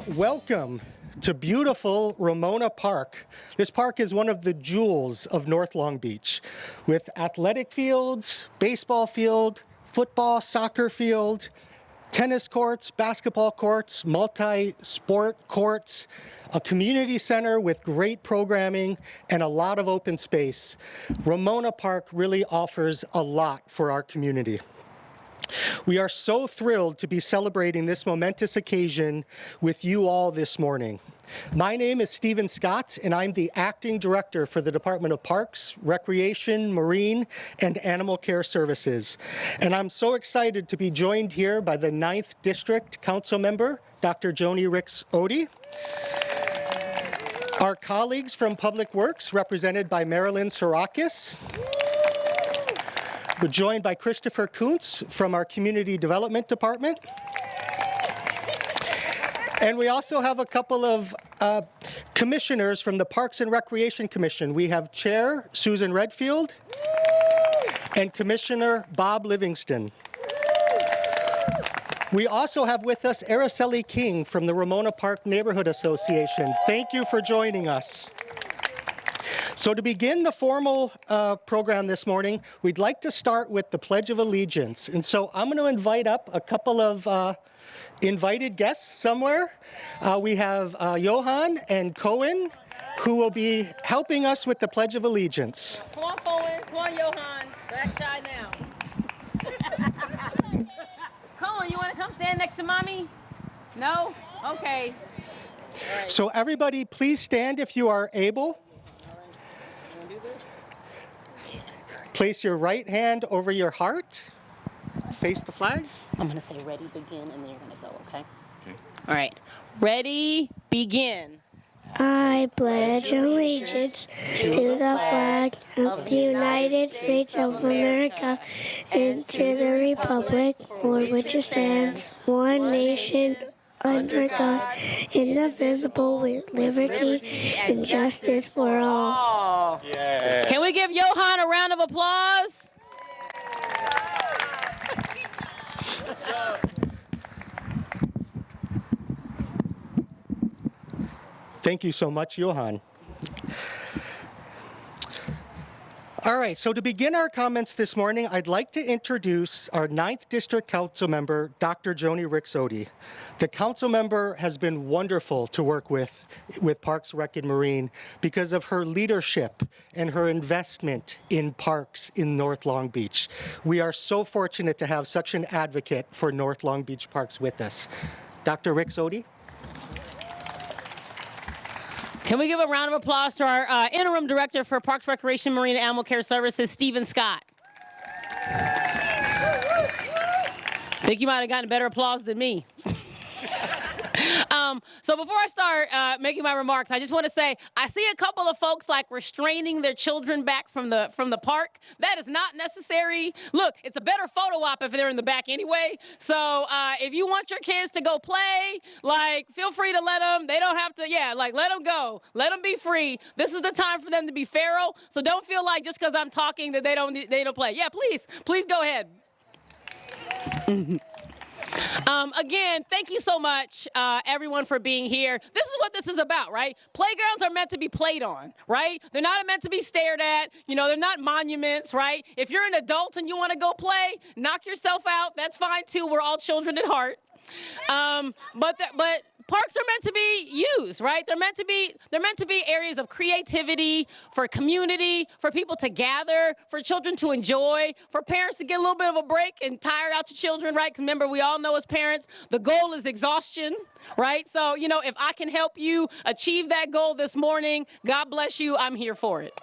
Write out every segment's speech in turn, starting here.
Welcome to beautiful Ramona Park. This park is one of the jewels of North Long Beach, with athletic fields, baseball field, football, soccer field, tennis courts, basketball courts, multi-sport courts, a community center with great programming, and a lot of open space. Ramona Park really offers a lot for our community. We are so thrilled to be celebrating this momentous occasion with you all this morning. My name is Stephen Scott, and I'm the Acting Director for the Department of Parks, Recreation, Marine, and Animal Care Services. And I'm so excited to be joined here by the 9th District Council Member, Dr. Joni Ricks-Odie. Our colleagues from Public Works, represented by Marilyn Sorakis. We're joined by Christopher Kuntz from our Community Development Department. And we also have a couple of commissioners from the Parks and Recreation Commission. We have Chair Susan Redfield and Commissioner Bob Livingston. We also have with us Araceli King from the Ramona Park Neighborhood Association. Thank you for joining us. So to begin the formal program this morning, we'd like to start with the Pledge of Allegiance. And so I'm going to invite up a couple of invited guests somewhere. We have Johan and Cohen, who will be helping us with the Pledge of Allegiance. Come on, Cohen. Come on, Johan. Act shy now. Cohen, you want to come stand next to Mommy? No? Okay. All right. So everybody, please stand if you are able. Place your right hand over your heart. Face the flag. I'm going to say ready, begin, and then you're going to go, okay? All right. Ready, begin. I pledge allegiance to the flag of the United States of America and to the republic for which it stands, one nation, under God, indivisible, with liberty and justice for all. Yeah. Can we give Johan a round of applause? Thank you so much, Johan. All right, so to begin our comments this morning, I'd like to introduce our 9th District Council Member, Dr. Joni Ricks-Odie. The council member has been wonderful to work with Parks, Rec, and Marine because of her leadership and her investment in parks in North Long Beach. We are so fortunate to have such an advocate for North Long Beach Parks with us. Dr. Ricks-Odie. Can we give a round of applause to our Interim Director for Parks, Recreation, Marine, and Animal Care Services, Stephen Scott? I think you might have gotten better applause than me. So before I start making my remarks, I just want to say I see a couple of folks like restraining their children back from the park. That is not necessary. Look, it's a better photo op if they're in the back anyway. So if you want your kids to go play, like feel free to let them. They don't have to. Yeah, like let them go. Let them be free. This is the time for them to be feral. So don't feel like just because I'm talking that they don't play. Yeah, please go ahead. Again, thank you so much, everyone, for being here. This is what this is about, right? Playgrounds are meant to be played on, right? They're not meant to be stared at. You know, they're not monuments, right? If you're an adult and you want to go play, knock yourself out. That's fine, too. We're all children at heart. But parks are meant to be used, right? They're meant to be areas of creativity, for community, for people to gather, for children to enjoy, for parents to get a little bit of a break and tire out your children, right? Because remember, we all know as parents, the goal is exhaustion, right? So, you know, if I can help you achieve that goal this morning, God bless you, I'm here for it.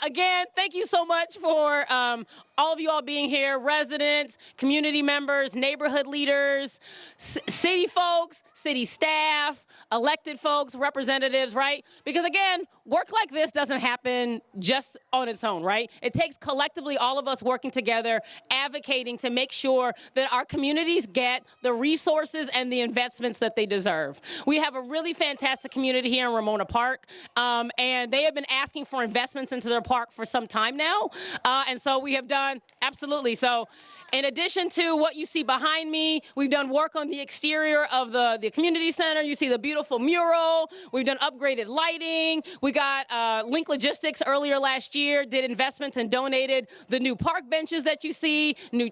Again, thank you so much for all of you all being here, residents, community members, neighborhood leaders, city folks, city staff, elected folks, representatives, right? Because again, work like this doesn't happen just on its own, right? It takes collectively all of us working together, advocating to make sure that our communities get the resources and the investments that they deserve. We have a really fantastic community here in Ramona Park, and they have been asking for investments into their park for some time now, and so we have done, absolutely. So In addition to what you see behind me, we've done work on the exterior of the community center. You see the beautiful mural. We've done upgraded lighting. We got Link Logistics earlier last year, did investments and donated the new park benches that you see, new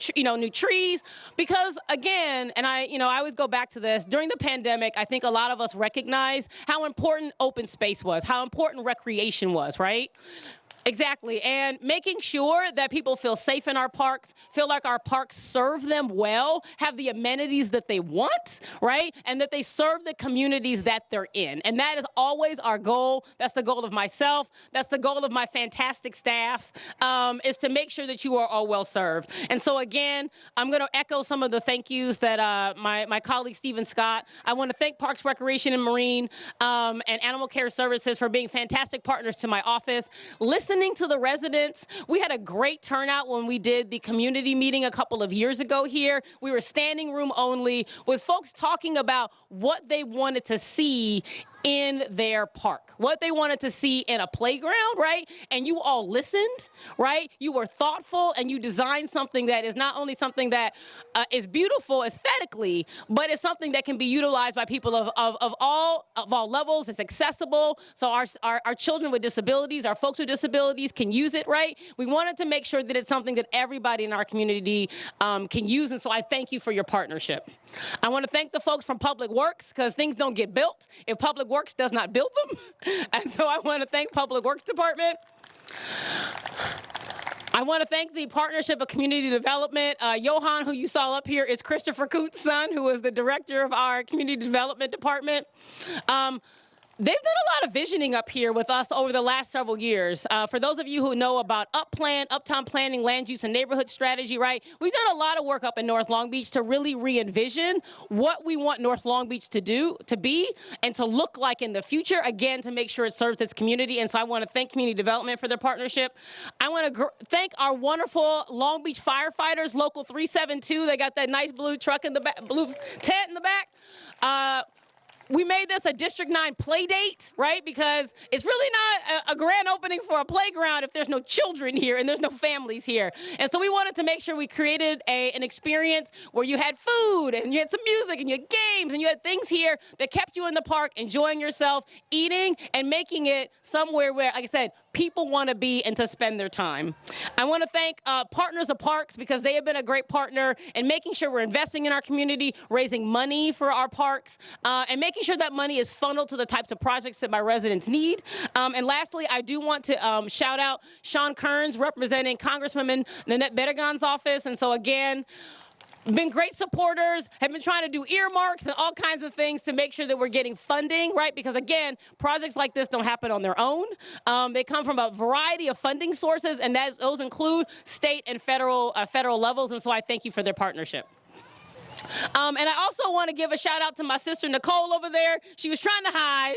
trees. Because again, and I always go back to this, during the pandemic, I think a lot of us recognize how important open space was, how important recreation was, right? Exactly, and making sure that people feel safe in our parks, feel like our parks serve them well, have the amenities that they want, right? And that they serve the communities that they're in. And that is always our goal. That's the goal of myself. That's the goal of my fantastic staff, is to make sure that you are all well served. And so again, I'm going to echo some of the thank yous that my colleague Stephen Scott. I want to thank Parks, Recreation, and Marine and Animal Care Services for being fantastic partners to my office. Listening to the residents. We had a great turnout when we did the community meeting a couple of years ago here. We were standing room only with folks talking about what they wanted to see in their park, what they wanted to see in a playground, right? And you all listened, right? You were thoughtful and you designed something that is not only something that is beautiful aesthetically, but it's something that can be utilized by people of all levels. It's accessible, so our children with disabilities, our folks with disabilities can use it, right? We wanted to make sure that it's something that everybody in our community can use, and so I thank you for your partnership. I want to thank the folks from Public Works, because things don't get built if Public Works does not build them. And so I want to thank Public Works Department. I want to thank the Partnership of Community Development. Johan, who you saw up here, is Christopher Coote's son, who is the director of our Community Development Department. They've done a lot of visioning up here with us over the last several years. For those of you who know about uptown planning, land use, and neighborhood strategy, right? We've done a lot of work up in North Long Beach to really re-envision what we want North Long Beach to be, and to look like in the future, again, to make sure it serves its community. And so I want to thank Community Development for their partnership. I want to thank our wonderful Long Beach firefighters, Local 372. They got that nice blue truck in the back, blue tent in the back. We made this a District 9 play date, right? Because it's really not a grand opening for a playground if there's no children here and there's no families here. And so we wanted to make sure we created an experience where you had food and you had some music and you had games and you had things here that kept you in the park, enjoying yourself, eating, and making it somewhere where, like I said, people want to be and to spend their time. I want to thank Partners of Parks, because they have been a great partner in making sure we're investing in our community, raising money for our parks, and making sure that money is funneled to the types of projects that my residents need. And lastly, I do want to shout out Sean Kearns, representing Congresswoman Nanette Bedegan's office. And so again, been great supporters, have been trying to do earmarks and all kinds of things to make sure that we're getting funding, right? Because again, projects like this don't happen on their own. They come from a variety of funding sources, and those include state and federal levels, and so I thank you for their partnership. And I also want to give a shout out to my sister Nicole over there. She was trying to hide.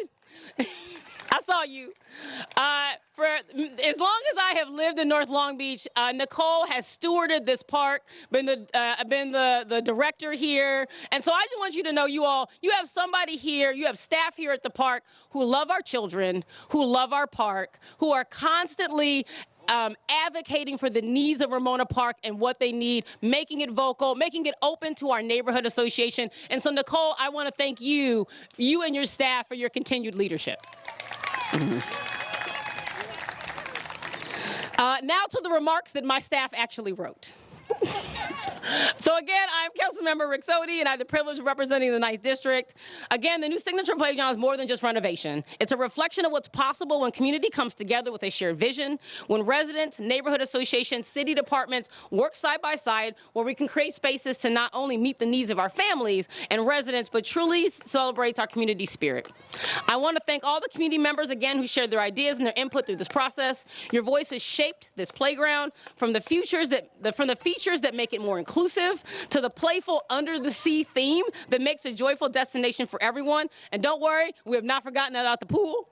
I saw you. For as long as I have lived in North Long Beach, Nicole has stewarded this park, been the director here. And so I just want you to know, you have somebody here, you have staff here at the park who love our children, who love our park, who are constantly advocating for the needs of Ramona Park and what they need, making it vocal, making it open to our neighborhood association. And so, Nicole, I want to thank you and your staff for your continued leadership. Now to the remarks that my staff actually wrote. So again, I'm Councilmember Rick Sodi, and I have the privilege of representing the 9th District. Again, the new Signature Playground is more than just renovation. It's a reflection of what's possible when community comes together with a shared vision, when residents, neighborhood associations, city departments work side by side, where we can create spaces to not only meet the needs of our families and residents, but truly celebrates our community spirit. I want to thank all the community members, again, who shared their ideas and their input through this process. Your voices shaped this playground, from the features that make it more inclusive, to the playful under the sea theme that makes a joyful destination for everyone. And don't worry, we have not forgotten about the pool.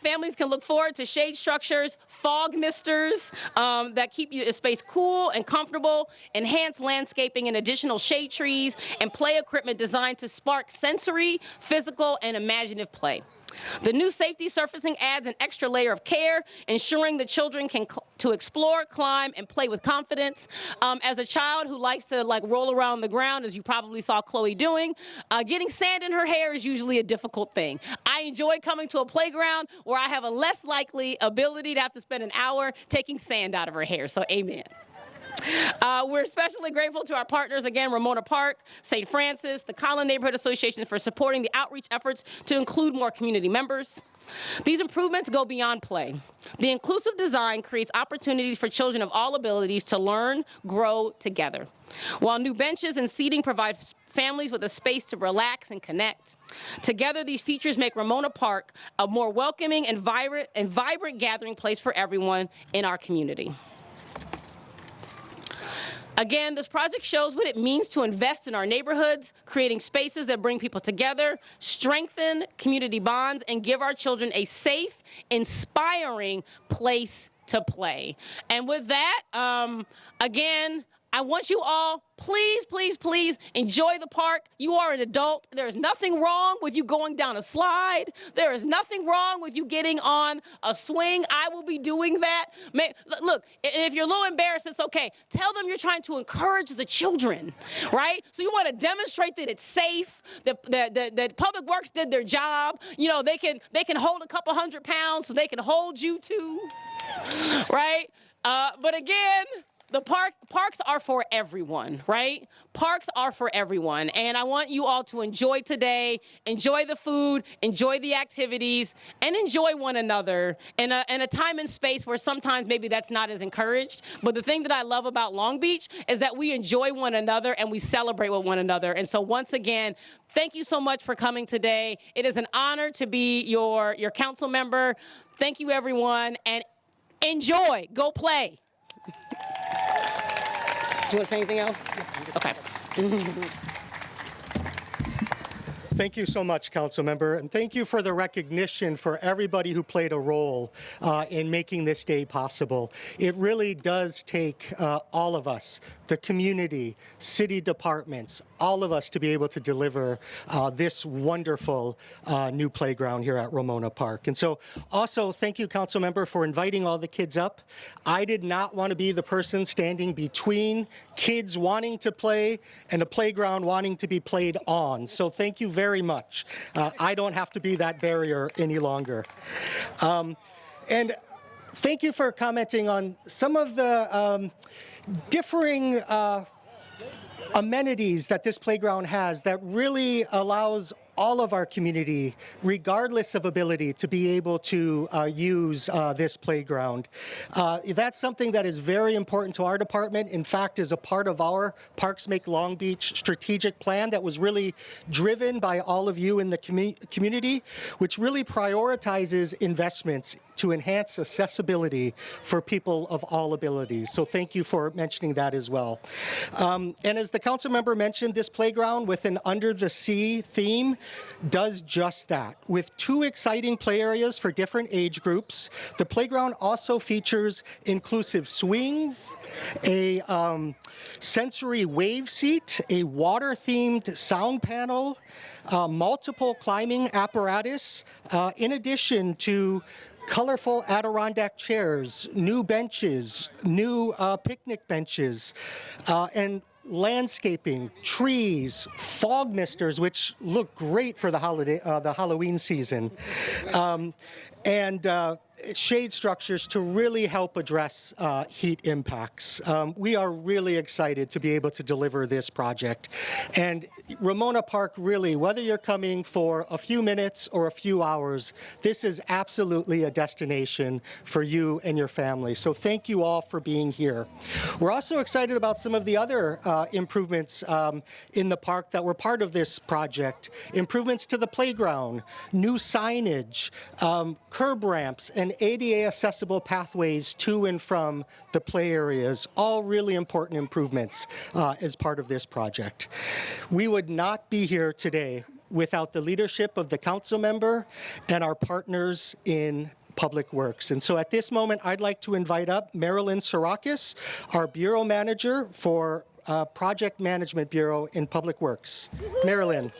Families can look forward to shade structures, fog misters that keep your space cool and comfortable, enhanced landscaping and additional shade trees, and play equipment designed to spark sensory, physical, and imaginative play. The new safety surfacing adds an extra layer of care, ensuring the children can to explore, climb, and play with confidence. As a child who likes to roll around the ground, as you probably saw Chloe doing, getting sand in her hair is usually a difficult thing. I enjoy coming to a playground where I have a less likely ability to have to spend an hour taking sand out of her hair, so amen. We're especially grateful to our partners, again, Ramona Park, St. Francis, the Collin Neighborhood Association for supporting the outreach efforts to include more community members. These improvements go beyond play. The inclusive design creates opportunities for children of all abilities to learn, grow together. While new benches and seating provide families with a space to relax and connect. Together, these features make Ramona Park a more welcoming and vibrant gathering place for everyone in our community. Again, this project shows what it means to invest in our neighborhoods, creating spaces that bring people together, strengthen community bonds, and give our children a safe, inspiring place to play. And with that, again, I want you all, please, please, please enjoy the park. You are an adult. There is nothing wrong with you going down a slide. There is nothing wrong with you getting on a swing. I will be doing that. Look, if you're a little embarrassed, it's okay. Tell them you're trying to encourage the children, right? So you want to demonstrate that it's safe, that Public Works did their job. You know, they can hold a couple 100 pounds, so they can hold you too, right? But again, the parks are for everyone, right? Parks are for everyone. And I want you all to enjoy today, enjoy the food, enjoy the activities, and enjoy one another in a time and space where sometimes maybe that's not as encouraged. But the thing that I love about Long Beach is that we enjoy one another and we celebrate with one another. And so once again, thank you so much for coming today. It is an honor to be your council member. Thank you, everyone, and enjoy. Go play. Do you want to say anything else? Okay. Thank you so much, Councilmember, and thank you for the recognition for everybody who played a role in making this day possible. It really does take all of us, the community, city departments, all of us to be able to deliver this wonderful new playground here at Ramona Park. And so also thank you, Councilmember, for inviting all the kids up. I did not want to be the person standing between kids wanting to play and a playground wanting to be played on. So thank you very much. I don't have to be that barrier any longer. And thank you for commenting on some of the differing amenities that this playground has that really allows all of our community, regardless of ability, to be able to use this playground. That's something that is very important to our department. In fact, is a part of our Parks Make Long Beach strategic plan that was really driven by all of you in the community, which really prioritizes investments to enhance accessibility for people of all abilities. So thank you for mentioning that as well. And as the council member mentioned, this playground with an Under the Sea theme does just that. With 2 exciting play areas for different age groups, the playground also features inclusive swings, a sensory wave seat, a water-themed sound panel, multiple climbing apparatus, in addition to colorful Adirondack chairs, new benches, new picnic benches, and landscaping, trees, fog misters, which look great for the Halloween season, and shade structures to really help address heat impacts. We are really excited to be able to deliver this project. And Ramona Park, really, whether you're coming for a few minutes or a few hours, this is absolutely a destination for you and your family. So thank you all for being here. We're also excited about some of the other improvements in the park that were part of this project. Improvements to the playground, new signage, curb ramps, and ADA accessible pathways to and from the play areas, all really important improvements as part of this project. We would not be here today without the leadership of the council member and our partners in Public Works. And so at this moment, I'd like to invite up Marilyn Sorakis, our Bureau Manager for Project Management Bureau in Public Works. Marilyn.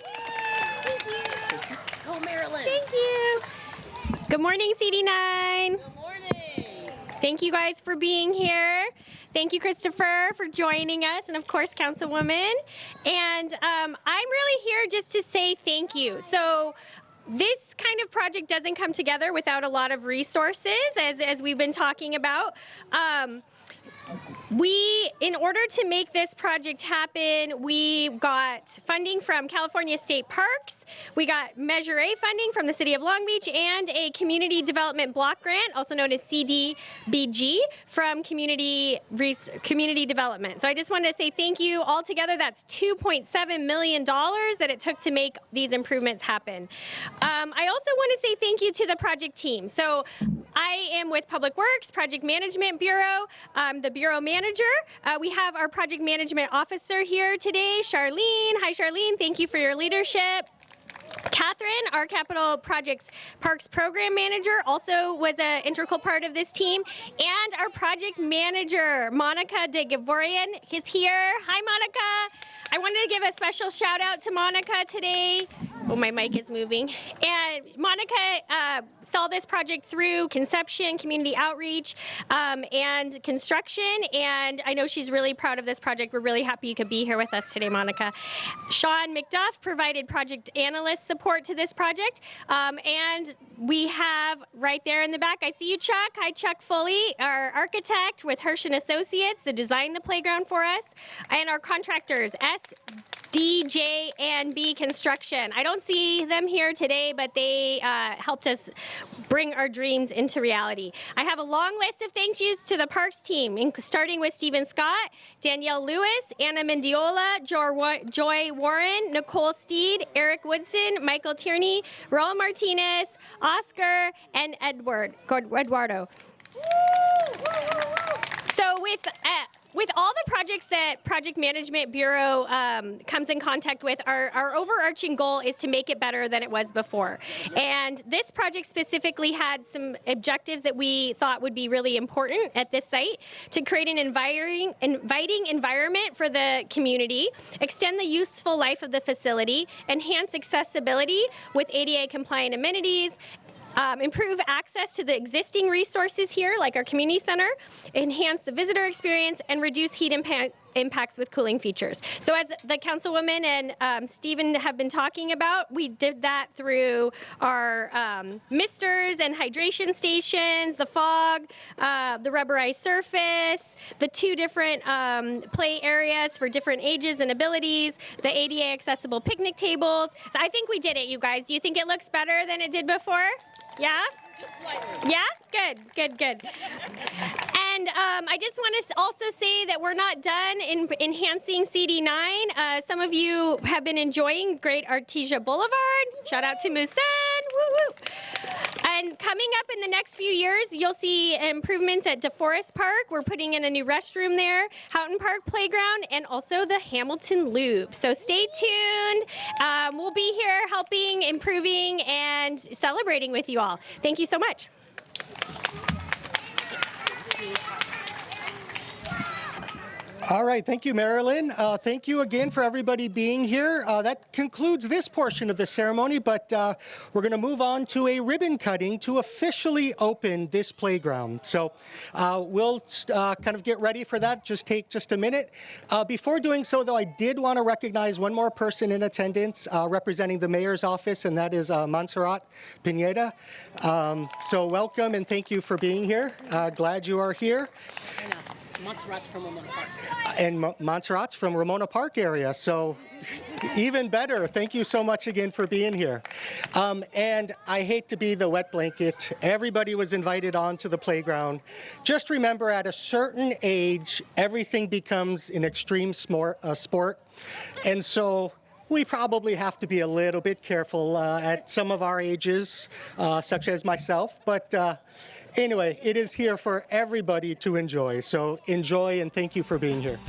Go, Marilyn. Thank you. Good morning, CD9. Good morning. Thank you guys for being here. Thank you, Christopher, for joining us, and of course, Councilwoman. And I'm really here just to say thank you. So this kind of project doesn't come together without a lot of resources, as we've been talking about. In order to make this project happen, we got funding from California State Parks, we got Measure A funding from the City of Long Beach, and a Community Development Block Grant, also known as CDBG, from Community Development. So I just wanted to say thank you. Altogether, that's $2.7 million that it took to make these improvements happen. I also want to say thank you to the project team. So I am with Public Works, Project Management Bureau, the Bureau Manager. We have our Project Management Officer here today, Charlene. Hi, Charlene. Thank you for your leadership. Catherine, our Capital Projects Parks Program Manager, also was an integral part of this team. And our Project Manager, Monica de Gavorian, is here. Hi, Monica. I wanted to give a special shout out to Monica today. Oh, my mic is moving. And Monica saw this project through conception, community outreach, and construction. And I know she's really proud of this project. We're really happy you could be here with us today, Monica. Sean McDuff provided project analyst support to this project. And we have right there in the back, I see you, Chuck. Hi, Chuck Foley, our architect with Hirsch and Associates, that designed the playground for us. And our contractors, DJ and B Construction. I don't see them here today, but they helped us bring our dreams into reality. I have a long list of thank yous to the Parks team, starting with Stephen Scott, Danielle Lewis, Anna Mendiola, Joy Warren, Nicole Steed, Eric Woodson, Michael Tierney, Raul Martinez, Oscar, and Eduardo. So with all the projects that Project Management Bureau comes in contact with, our overarching goal is to make it better than it was before. And this project specifically had some objectives that we thought would be really important at this site: to create an inviting environment for the community, extend the useful life of the facility, enhance accessibility with ADA compliant amenities, improve access to the existing resources here, like our community center, enhance the visitor experience, and reduce heat impacts with cooling features. So as the Councilwoman and Stephen have been talking about, we did that through our misters and hydration stations, the fog, the rubberized surface, the 2 different play areas for different ages and abilities, the ADA accessible picnic tables. So I think we did it, you guys. Do you think it looks better than it did before? Yeah? Yeah? Good. And I just want to also say that we're not done in enhancing CD9. Some of you have been enjoying Great Artesia Boulevard. Shout out to Musan. Woo woo. And coming up in the next few years, you'll see improvements at DeForest Park. We're putting in a new restroom there, Houghton Park Playground, and also the Hamilton Loop. So stay tuned. We'll be here helping, improving, and celebrating with you all. Thank you so much. All right, thank you, Marilyn. Thank you again for everybody being here. That concludes this portion of the ceremony, but we're going to move on to a ribbon cutting to officially open this playground. So we'll kind of get ready for that. Take just a minute. Before doing so, though, I did want to recognize one more person in attendance representing the mayor's office, and that is Montserrat Pineda. So welcome and thank you for being here. Glad you are here. Montserrat's from Ramona Park. And Montserrat's from Ramona Park area, so even better. Thank you so much again for being here. And I hate to be the wet blanket. Everybody was invited onto the playground. Just remember, at a certain age, everything becomes an extreme sport. And so we probably have to be a little bit careful at some of our ages, such as myself. But anyway, it is here for everybody to enjoy. So enjoy, and thank you for being here.